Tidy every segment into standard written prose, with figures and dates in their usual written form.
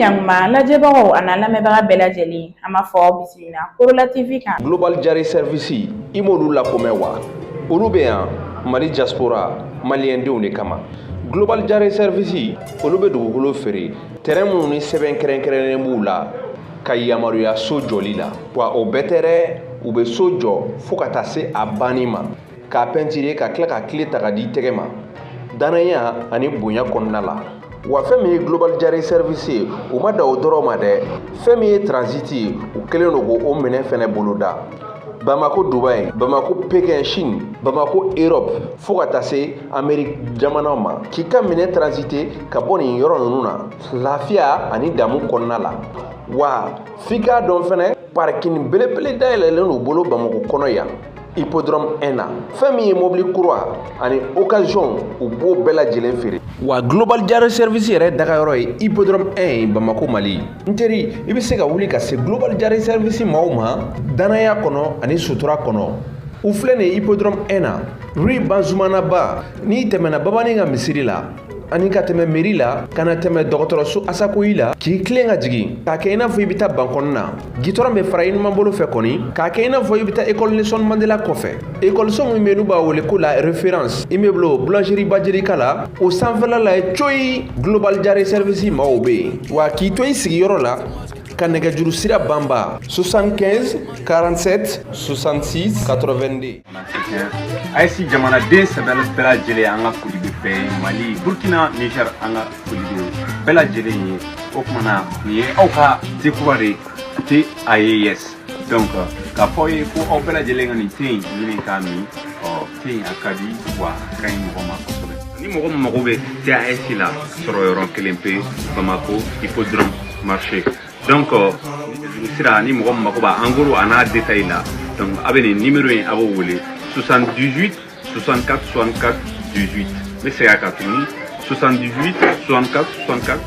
ɲanguma lajɛbagaw ana lamɛnbaga bɛɛ lajɛlen an b'a fɔ aw bisimila Korola TV kan. Global Jari Service i m'olu lakomɛ wa? Olu bɛ yan Mali diaspora maliyɛndenw de kama. Global Jari Service olu bɛ dugukolo feere terrain minnu ni sɛbɛn kɛrɛnkɛrɛnnen b'u la ka yamaruya so jɔli la, wa o bɛɛ tɛ dɛ, u bɛ so jɔ fo ka taa se a banni ma, k'a pɛntire ka tila ka tile ta ka di tɛgɛ ma danaya ani bonya kɔnɔna la. Wa fɛn min ye Global Jari Service ye u ma da o dɔrɔn ma dɛ, fɛn min ye transit ye u kɛlen don k'o minɛn fɛnɛ boloda. Bamako Dubai, Bamako Pékin Chine, Bamako Europe, fo ka taa se Amérique jamanaw ma, k'i ka minɛn transiter ka bɔ nin yɔrɔ ninnu na lafiya ani damu kɔnɔna la. Wa f'i k'a dɔn fɛnɛ parking belebele dayɛlɛlen n'u bolo Bamako kɔnɔ yan Hippodrome 1 na, fɛn min ye mobili kura ani occasion u b'o bɛɛ lajɛlen feere. Wa Global Jari Service yɛrɛ dagayɔrɔ ye Hippodrome 1 Bamako Mali. N teri, i bɛ se ka wuli ka se Global Jari Service maaw ma danaya kɔnɔ ani sutura kɔnɔ. U filɛ nin ye Hippodrome 1 na, Rue Banzumana Ba, n'i tɛmɛna Babani ka misiri la ani ka tɛmɛ mairie la ka na tɛmɛ dɔgɔtɔrɔso Asakoyi la k'i tilen ka jigin k'a kɛ i n'a fɔ i bɛ taa bankɔni na. Gitɔrɔn bɛ fara i numan bolo fɛ kɔni k'a kɛ i n'a fɔ i bɛ taa école Nelson Mandela kɔfɛ. École min bɛ n'u b'a wele ko la référence immeuble boulangerie Bajirika la, o sanfɛla la ye coyi Global Jari Service maaw bɛ yen. Wa k'i to i sigiyɔrɔ la ka nɛgɛjuru sira banba 75 47 66 82. AS jamanaden sɛbɛn bɛɛ lajɛlen an ka foli bɛ bɛɛ Mali, Burkina, Niger an ka foli bɛ bɛɛ lajɛlen ye. O kumana nin ye aw ka découvrir TAES. Donc k'a fɔ ye ko aw bɛɛ lajɛlen ka nin thé in ɲini k'a min, thé in a ka di wa a ka ɲi mɔgɔ ma kosɛbɛ. Ni mɔgɔ min mago bɛ TAES la sɔrɔ yɔrɔ kelen pe Bamako Hippodrome marché. Donc sira ni mɔgɔ min mago b'a en gros a n'a détail la, donc a bɛ nin numéro in a b'o wele 78 64 64 18. Ne se ka tuguni 78 64 64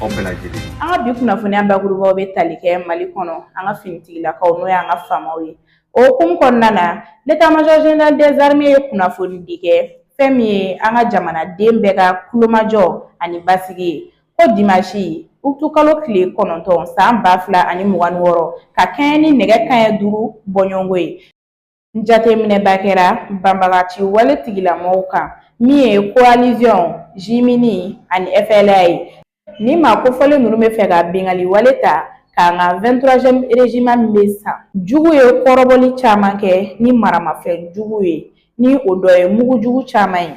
aw bɛɛ lajɛlen. An ka bi kunnafoniya bakurubaw bɛ tali kɛ Mali kɔnɔ an ka finitigilakaw n'o y'an ka faamaw ye. O hukumu kɔnɔna na l'état-major général des armées ye kunnafoni di kɛ fɛn min ye an ka jamanaden bɛɛ ka kulomajɔ ani basigi ye ko dimanche Utu kalo tile 9 san 2026 ka kɛɲɛ ni nɛgɛ kanɲɛ 5 bɔɲɔngo ye. Jateminɛba kɛra banbagaci wale tigilamɔgɔw kan min ye coalition Jimini ani FLA ye. Ni maa kofɔlen ninnu bɛ fɛ ka bengali wale ta k'an ka 23e régiment min bɛ san jugu ye kɔrɔbɔli caman kɛ ni maramafɛn jugu ye, ni o dɔ ye mugujugu caman ye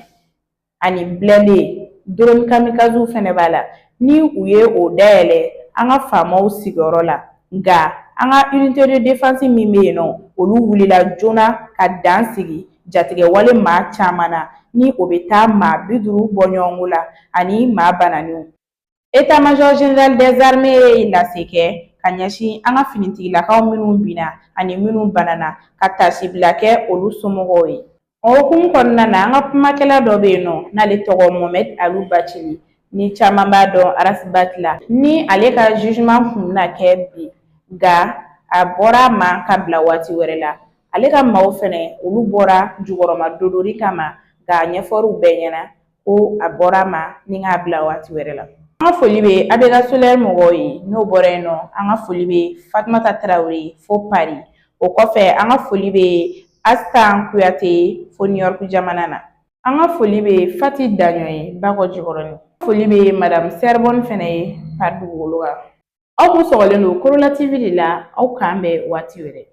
ani blende drone kamikaze fɛnɛ b'a la, ni u ye o dayɛlɛ an ka faamaw sigiyɔrɔ la. Nka an ka unité de défense min bɛ yen nɔ olu wulila joona ka dan sigi jatigɛ wale maa caman na, ni o bɛ taa maa 50 bɔ ɲɔgɔngo la ani maa bananiw. État-major général des armées ye lase kɛ ka ɲɛsin an ka finitigilakaw minnu binna ani minnu banana ka tasibila kɛ olu somɔgɔw ye. O hukumu kɔnɔna na an ka kumakɛla dɔ bɛ yen nɔ n'ale tɔgɔ Mohamed Alou Bachili, ni caman b'a dɔn Arasibati la, ni ale ka jugement kun bɛna kɛ bi nka a bɔra a ma ka bila waati wɛrɛ la. Ale ka maaw fɛnɛ olu bɔra jukɔrɔma dodori kama k'a ɲɛfɔriw bɛɛ ɲɛna ko a bɔra a ma ni k'a bila waati wɛrɛ la. An ka foli bɛ Abega Solaire mɔgɔw ye, n'o bɔra yen nɔ an ka foli bɛ Fatumata Tarawele fo Paris. O kɔfɛ an ka foli bɛ Astan Kuyate fo New York jamana na. An ka foli bɛ Fati Daɲɔ ye Bakɔ Jikɔrɔni. Foli bɛ Madame Serbonne fɛnɛ ye Paris dugukolo kan. Aw kun sɔgɔlen don Korola TV de la, aw k'an bɛn waati wɛrɛ.